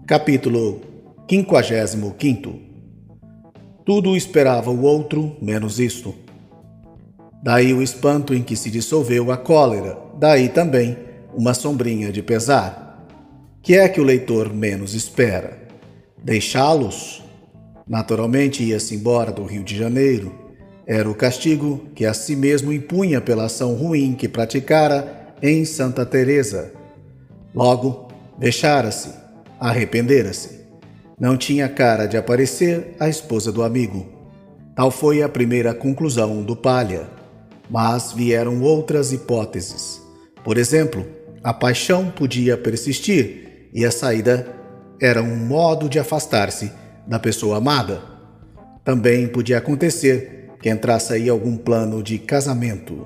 Capítulo 55. Tudo esperava o outro, menos isto. Daí o espanto em que se dissolveu a cólera, daí também uma sombrinha de pesar. Que é que o leitor menos espera? Deixá-los? Naturalmente ia-se embora do Rio de Janeiro. Era o castigo que a si mesmo impunha pela ação ruim que praticara em Santa Teresa. Logo, deixara-se, arrependera-se. Não tinha cara de aparecer a esposa do amigo. Tal foi a primeira conclusão do Palha. Mas vieram outras hipóteses. Por exemplo, a paixão podia persistir e a saída era um modo de afastar-se da pessoa amada. Também podia acontecer que entrasse aí algum plano de casamento.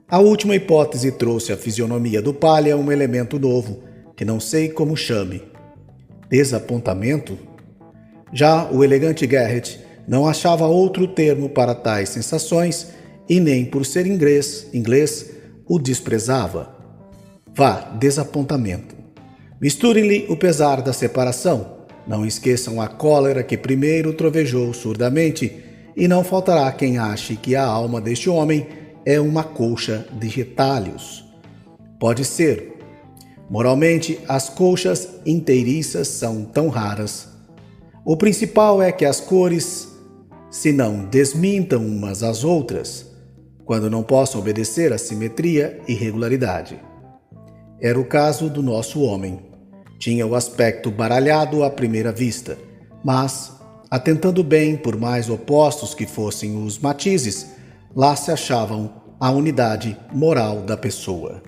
A última hipótese trouxe à fisionomia do Palha um elemento novo, que não sei como chame. Desapontamento? Já o elegante Garrett não achava outro termo para tais sensações e nem por ser inglês, o desprezava. Vá, desapontamento. Misturem-lhe o pesar da separação. Não esqueçam a cólera que primeiro trovejou surdamente, e não faltará quem ache que a alma deste homem é uma colcha de retalhos. Pode ser. Moralmente, as colchas inteiriças são tão raras. O principal é que as cores, se não desmintam umas às outras, quando não possam obedecer à simetria e regularidade. Era o caso do nosso homem. Tinha o aspecto baralhado à primeira vista, mas, atentando bem, por mais opostos que fossem os matizes, lá se achavam a unidade moral da pessoa.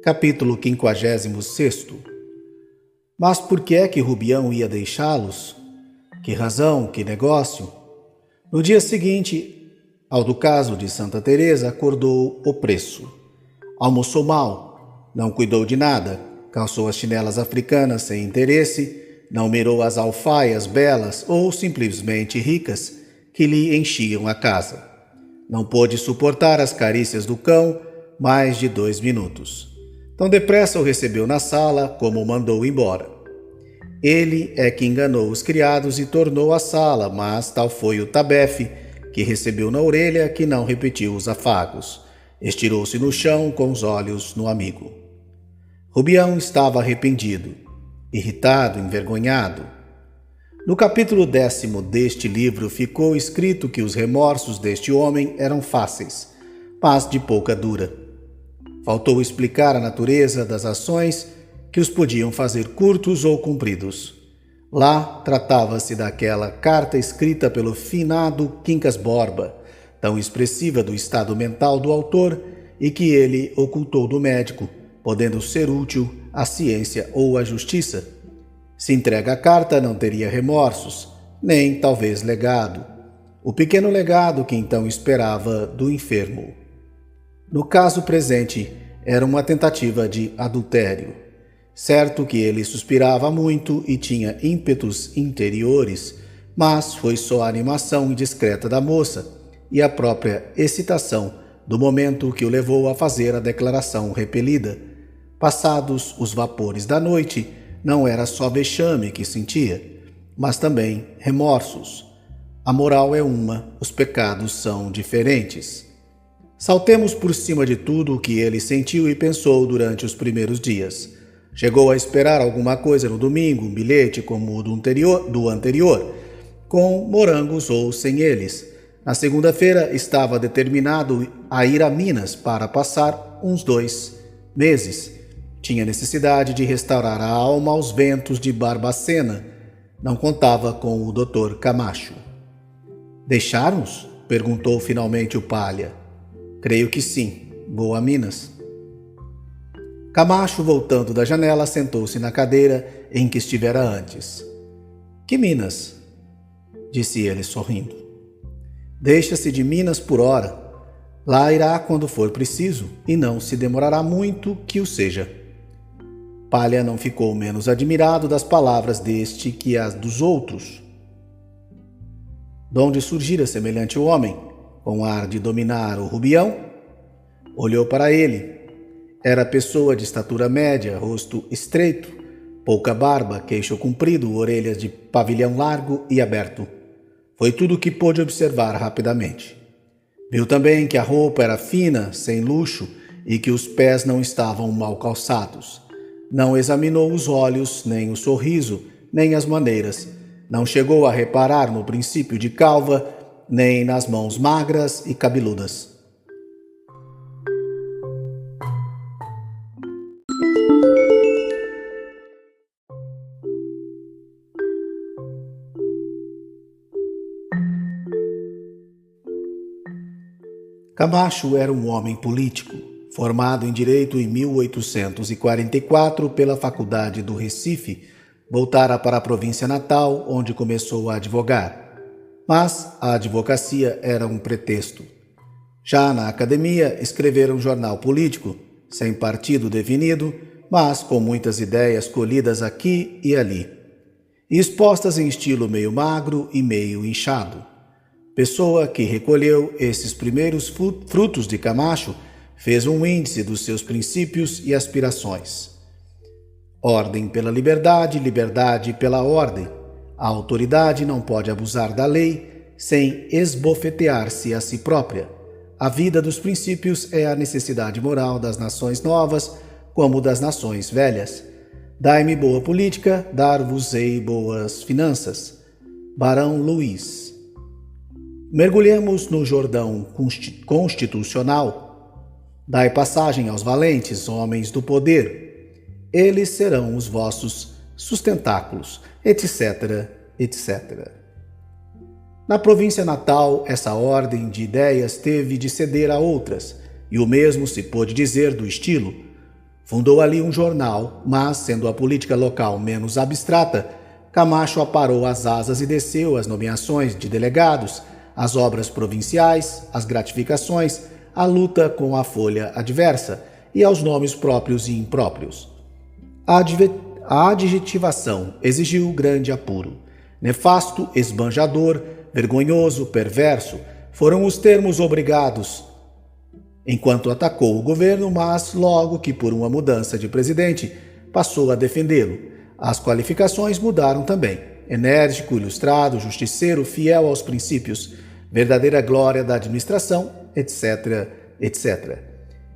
Capítulo 56. Mas por que é que Rubião ia deixá-los? Que razão, que negócio? No dia seguinte, ao do caso de Santa Teresa, acordou o preço. Almoçou mal, não cuidou de nada, calçou as chinelas africanas sem interesse, não mirou as alfaias belas ou simplesmente ricas que lhe enchiam a casa. Não pôde suportar as carícias do cão mais de 2 minutos. Tão depressa o recebeu na sala como o mandou embora. Ele é que enganou os criados e tornou a sala, mas tal foi o tabefe que recebeu na orelha que não repetiu os afagos. Estirou-se no chão com os olhos no amigo. Rubião estava arrependido, irritado, envergonhado. No capítulo 10º deste livro ficou escrito que os remorsos deste homem eram fáceis, mas de pouca dura. Faltou explicar a natureza das ações que os podiam fazer curtos ou compridos. Lá tratava-se daquela carta escrita pelo finado Quincas Borba, tão expressiva do estado mental do autor e que ele ocultou do médico, podendo ser útil à ciência ou à justiça. Se entrega a carta, não teria remorsos, nem talvez legado. O pequeno legado que então esperava do enfermo. No caso presente, era uma tentativa de adultério. Certo que ele suspirava muito e tinha ímpetos interiores, mas foi só a animação indiscreta da moça e a própria excitação do momento que o levou a fazer a declaração repelida. Passados os vapores da noite, não era só vexame que sentia, mas também remorsos. A moral é uma, os pecados são diferentes. Saltemos por cima de tudo o que ele sentiu e pensou durante os primeiros dias. Chegou a esperar alguma coisa no domingo, um bilhete como o do anterior, com morangos ou sem eles. Na segunda-feira estava determinado a ir a Minas para passar uns 2 meses. Tinha necessidade de restaurar a alma aos ventos de Barbacena. Não contava com o Dr. Camacho. Deixaram-os? Perguntou finalmente o Palha. Creio que sim. Vou a Minas. Camacho, voltando da janela, sentou-se na cadeira em que estivera antes. Que Minas? Disse ele sorrindo. Deixa-se de Minas por hora. Lá irá quando for preciso, e não se demorará muito que o seja. Palha não ficou menos admirado das palavras deste que as dos outros. Donde surgira semelhante homem, com ar de dominar o rubião? Olhou para ele. Era pessoa de estatura média, rosto estreito, pouca barba, queixo comprido, orelhas de pavilhão largo e aberto. Foi tudo o que pôde observar rapidamente. Viu também que a roupa era fina, sem luxo, e que os pés não estavam mal calçados. Não examinou os olhos, nem o sorriso, nem as maneiras. Não chegou a reparar no princípio de calva, nem nas mãos magras e cabeludas. Camacho era um homem político, formado em Direito em 1844 pela Faculdade do Recife. Voltara para a província natal, onde começou a advogar. Mas a advocacia era um pretexto. Já na academia, escrevera um jornal político, sem partido definido, mas com muitas ideias colhidas aqui e ali, e expostas em estilo meio magro e meio inchado. Pessoa que recolheu esses primeiros frutos de Camacho fez um índice dos seus princípios e aspirações. Ordem pela liberdade, liberdade pela ordem. A autoridade não pode abusar da lei sem esbofetear-se a si própria. A vida dos princípios é a necessidade moral das nações novas como das nações velhas. Dai-me boa política, dar-vos-ei boas finanças. Barão Luís. Mergulhemos no Jordão constitucional. Dai passagem aos valentes, homens do poder. Eles serão os vossos sustentáculos, etc., etc. Na província natal, essa ordem de ideias teve de ceder a outras, e o mesmo se pôde dizer do estilo. Fundou ali um jornal, mas, sendo a política local menos abstrata, Camacho aparou as asas e desceu as nomeações de delegados, as obras provinciais, as gratificações, a luta com a folha adversa e aos nomes próprios e impróprios. A adjetivação exigiu grande apuro. Nefasto, esbanjador, vergonhoso, perverso foram os termos obrigados, enquanto atacou o governo, mas logo que por uma mudança de presidente passou a defendê-lo. As qualificações mudaram também. Enérgico, ilustrado, justiceiro, fiel aos princípios, verdadeira glória da administração, etc., etc.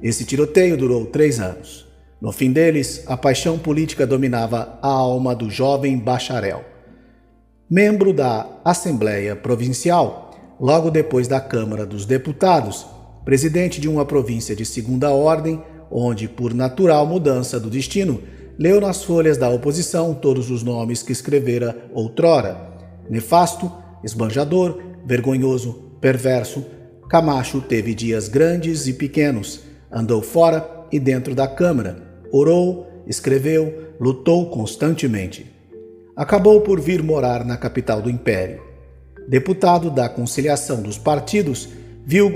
Esse tiroteio durou 3 anos. No fim deles, a paixão política dominava a alma do jovem bacharel. Membro da Assembleia Provincial, logo depois da Câmara dos Deputados, presidente de uma província de segunda ordem, onde, por natural mudança do destino, leu nas folhas da oposição todos os nomes que escrevera outrora. Nefasto, esbanjador, vergonhoso, perverso, Camacho teve dias grandes e pequenos, andou fora e dentro da Câmara, orou, escreveu, lutou constantemente. Acabou por vir morar na capital do Império. Deputado da conciliação dos partidos, viu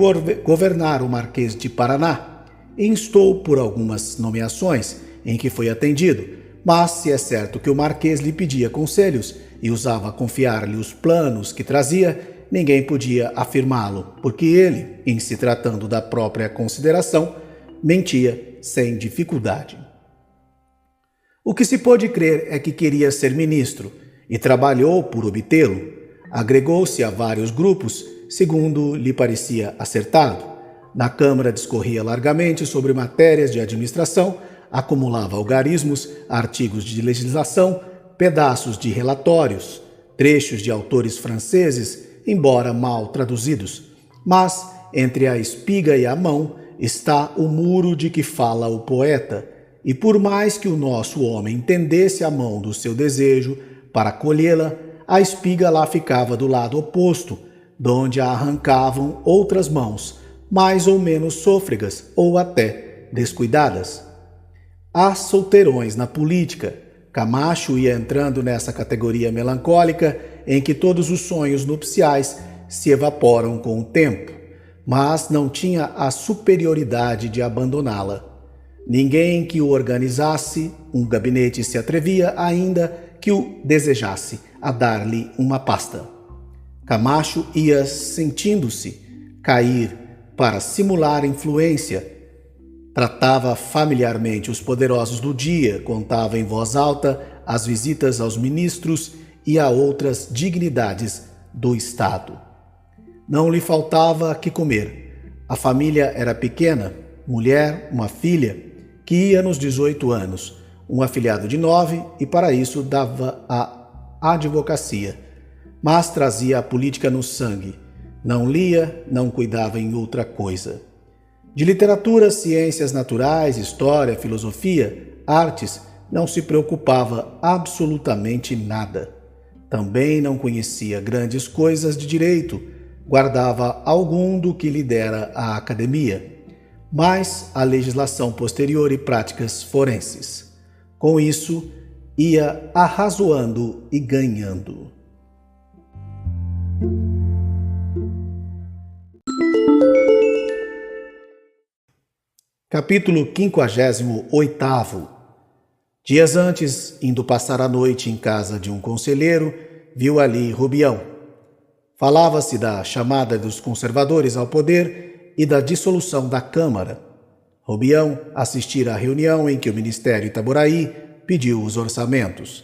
governar o Marquês de Paraná e instou por algumas nomeações em que foi atendido, mas se é certo que o Marquês lhe pedia conselhos e usava confiar-lhe os planos que trazia, ninguém podia afirmá-lo, porque ele, em se tratando da própria consideração, mentia sem dificuldade. O que se pôde crer é que queria ser ministro e trabalhou por obtê-lo. Agregou-se a vários grupos, segundo lhe parecia acertado. Na Câmara discorria largamente sobre matérias de administração, acumulava algarismos, artigos de legislação, pedaços de relatórios, trechos de autores franceses, embora mal traduzidos. Mas, entre a espiga e a mão, está o muro de que fala o poeta, e por mais que o nosso homem entendesse a mão do seu desejo para colhê-la, a espiga lá ficava do lado oposto, donde a arrancavam outras mãos, mais ou menos sôfregas ou até descuidadas. Há solteirões na política. Camacho ia entrando nessa categoria melancólica em que todos os sonhos nupciais se evaporam com o tempo, mas não tinha a superioridade de abandoná-la. Ninguém que o organizasse, um gabinete se atrevia, ainda que o desejasse, a dar-lhe uma pasta. Camacho ia sentindo-se cair para simular influência. Tratava familiarmente os poderosos do dia, contava em voz alta as visitas aos ministros e a outras dignidades do Estado. Não lhe faltava que comer. A família era pequena, mulher, uma filha, que ia nos 18 anos, um afilhado de 9 e para isso dava a advocacia, mas trazia a política no sangue. Não lia, não cuidava em outra coisa. De literatura, ciências naturais, história, filosofia, artes, não se preocupava absolutamente nada. Também não conhecia grandes coisas de direito, guardava algum do que lhe dera a academia, mas a legislação posterior e práticas forenses. Com isso, ia arrazoando e ganhando. Capítulo 58. Dias antes, indo passar a noite em casa de um conselheiro, viu ali Rubião. Falava-se da chamada dos conservadores ao poder e da dissolução da Câmara. Rubião assistira à reunião em que o Ministério Itaboraí pediu os orçamentos.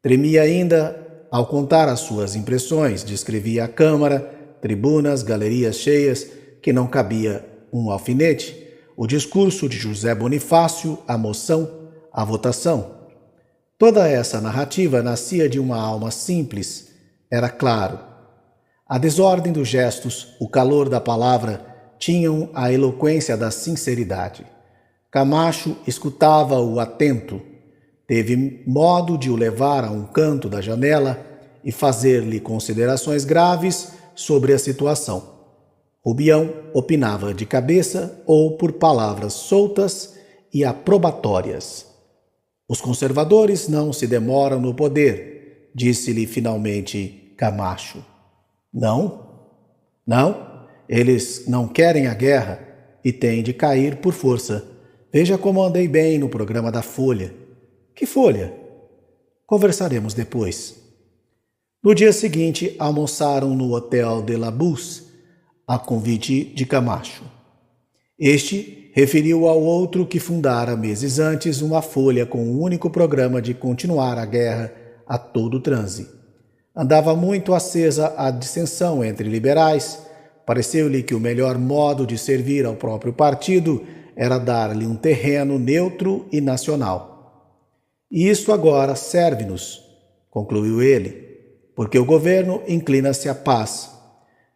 Tremia ainda ao contar as suas impressões, descrevia a Câmara, tribunas, galerias cheias, que não cabia um alfinete, o discurso de José Bonifácio, a moção, a votação. Toda essa narrativa nascia de uma alma simples, era claro. A desordem dos gestos, o calor da palavra, tinham a eloquência da sinceridade. Camacho escutava-o atento. Teve modo de o levar a um canto da janela e fazer-lhe considerações graves sobre a situação. Rubião opinava de cabeça ou por palavras soltas e aprobatórias. Os conservadores não se demoram no poder, disse-lhe finalmente Camacho. Não? Não? Eles não querem a guerra e têm de cair por força. Veja como andei bem no programa da Folha. Que Folha? Conversaremos depois. No dia seguinte, almoçaram no Hotel de la Bus, a convite de Camacho. Este referiu ao outro que fundara meses antes uma folha com o único programa de continuar a guerra a todo transe. Andava muito acesa a dissensão entre liberais. Pareceu-lhe que o melhor modo de servir ao próprio partido era dar-lhe um terreno neutro e nacional. E isso agora serve-nos, concluiu ele, porque o governo inclina-se à paz.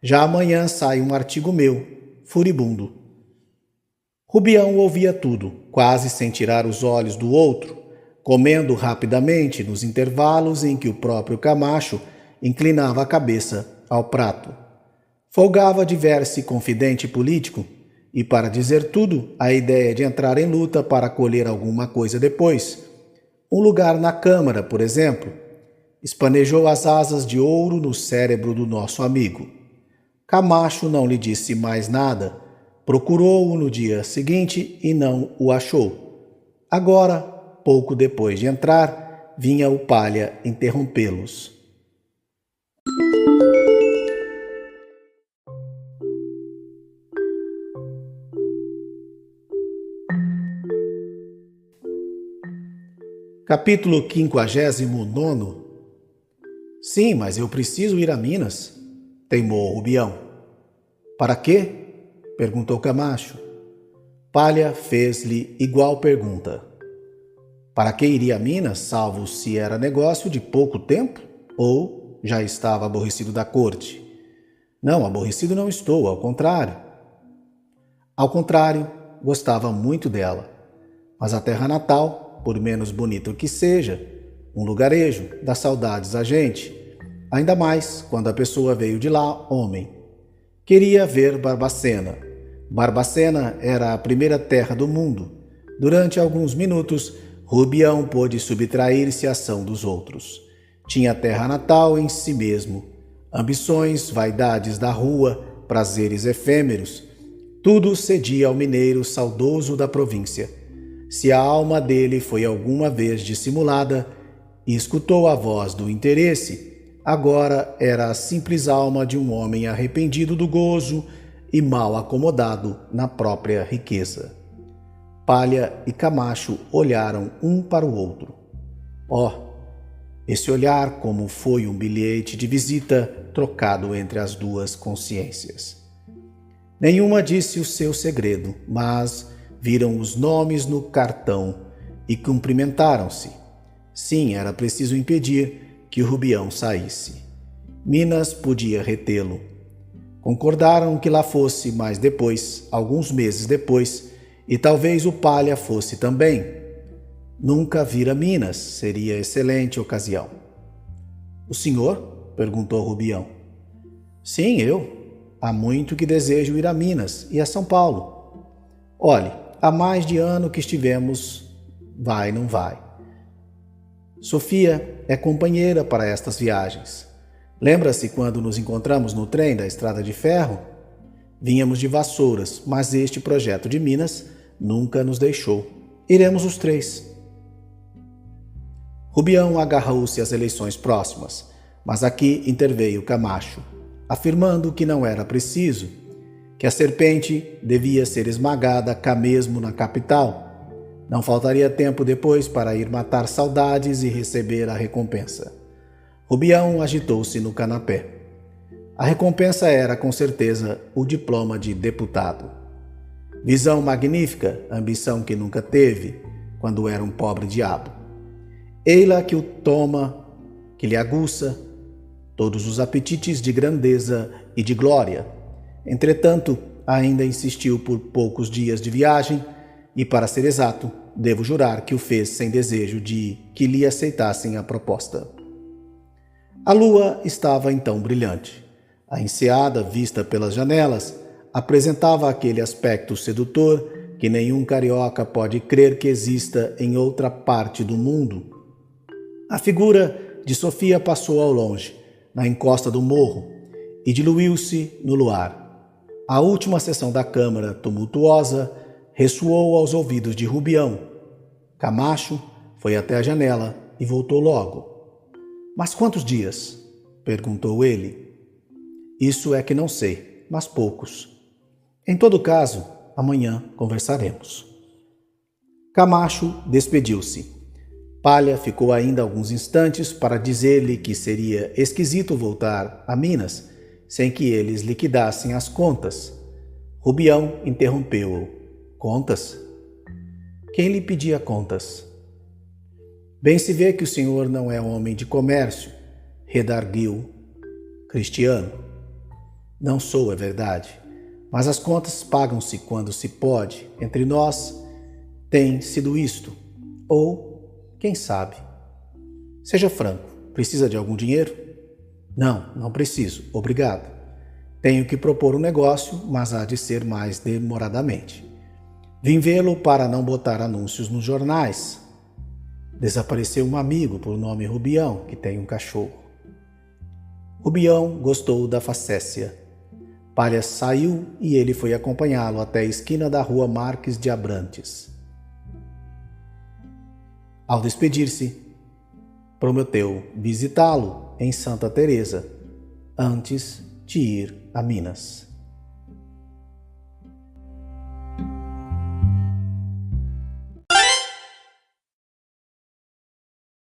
Já amanhã sai um artigo meu, furibundo. Rubião ouvia tudo, quase sem tirar os olhos do outro, comendo rapidamente nos intervalos em que o próprio Camacho inclinava a cabeça ao prato. Folgava de ver-se confidente político e, para dizer tudo, a ideia de entrar em luta para colher alguma coisa depois. Um lugar na Câmara, por exemplo, espanejou as asas de ouro no cérebro do nosso amigo. Camacho não lhe disse mais nada, procurou-o no dia seguinte e não o achou. Agora, pouco depois de entrar, vinha o Palha interrompê-los. Capítulo 59. Sim, mas eu preciso ir a Minas, teimou Rubião. Para quê? Perguntou Camacho. Palha fez-lhe igual pergunta. Para que iria a Minas, salvo se era negócio de pouco tempo? Ou já estava aborrecido da corte? Não, aborrecido não estou, ao contrário. Ao contrário, gostava muito dela. Mas a terra natal, por menos bonito que seja, um lugarejo, dá saudades a gente. Ainda mais quando a pessoa veio de lá, homem. Queria ver Barbacena. Barbacena era a primeira terra do mundo. Durante alguns minutos, Rubião pôde subtrair-se à ação dos outros. Tinha terra natal em si mesmo. Ambições, vaidades da rua, prazeres efêmeros. Tudo cedia ao mineiro saudoso da província. Se a alma dele foi alguma vez dissimulada e escutou a voz do interesse, agora era a simples alma de um homem arrependido do gozo e mal acomodado na própria riqueza. Palha e Camacho olharam um para o outro. Esse olhar como foi um bilhete de visita trocado entre as duas consciências. Nenhuma disse o seu segredo, mas viram os nomes no cartão e cumprimentaram-se. Sim, era preciso impedir que o Rubião saísse. Minas podia retê-lo. Concordaram que lá fosse, mas depois, alguns meses depois, e talvez o Palha fosse também. Nunca vira Minas, seria excelente ocasião. O senhor? Perguntou Rubião. Sim, eu. Há muito que desejo ir a Minas e a São Paulo. Olhe, há mais de ano que estivemos, vai, não vai. Sofia é companheira para estas viagens. Lembra-se quando nos encontramos no trem da Estrada de Ferro? Vínhamos de Vassouras, mas este projeto de Minas nunca nos deixou. Iremos os três. Rubião agarrou-se às eleições próximas, mas aqui interveio Camacho, afirmando que não era preciso, que a serpente devia ser esmagada cá mesmo na capital. Não faltaria tempo depois para ir matar saudades e receber a recompensa. Rubião agitou-se no canapé. A recompensa era, com certeza, o diploma de deputado. Visão magnífica, ambição que nunca teve, quando era um pobre diabo. Ei-la que o toma, que lhe aguça todos os apetites de grandeza e de glória. Entretanto, ainda insistiu por poucos dias de viagem e, para ser exato, devo jurar que o fez sem desejo de que lhe aceitassem a proposta. A lua estava então brilhante. A enseada, vista pelas janelas, apresentava aquele aspecto sedutor que nenhum carioca pode crer que exista em outra parte do mundo. A figura de Sofia passou ao longe, na encosta do morro, e diluiu-se no luar. A última sessão da Câmara, tumultuosa, ressoou aos ouvidos de Rubião. Camacho foi até a janela e voltou logo. Mas quantos dias? Perguntou ele. Isso é que não sei, mas poucos. Em todo caso, amanhã conversaremos. Camacho despediu-se. Palha ficou ainda alguns instantes para dizer-lhe que seria esquisito voltar a Minas sem que eles liquidassem as contas. Rubião interrompeu-o. Contas? Quem lhe pedia contas? Bem se vê que o senhor não é homem de comércio, redarguiu Cristiano. Não sou, é verdade, mas as contas pagam-se quando se pode. Entre nós tem sido isto, ou quem sabe? Seja franco, precisa de algum dinheiro? Não preciso, obrigado. Tenho que propor um negócio, mas há de ser mais demoradamente. Vim vê-lo para não botar anúncios nos jornais. Desapareceu um amigo por nome Rubião, que tem um cachorro. Rubião gostou da facécia. Palha saiu e ele foi acompanhá-lo até a esquina da rua Marques de Abrantes. Ao despedir-se, prometeu visitá-lo em Santa Teresa, antes de ir a Minas.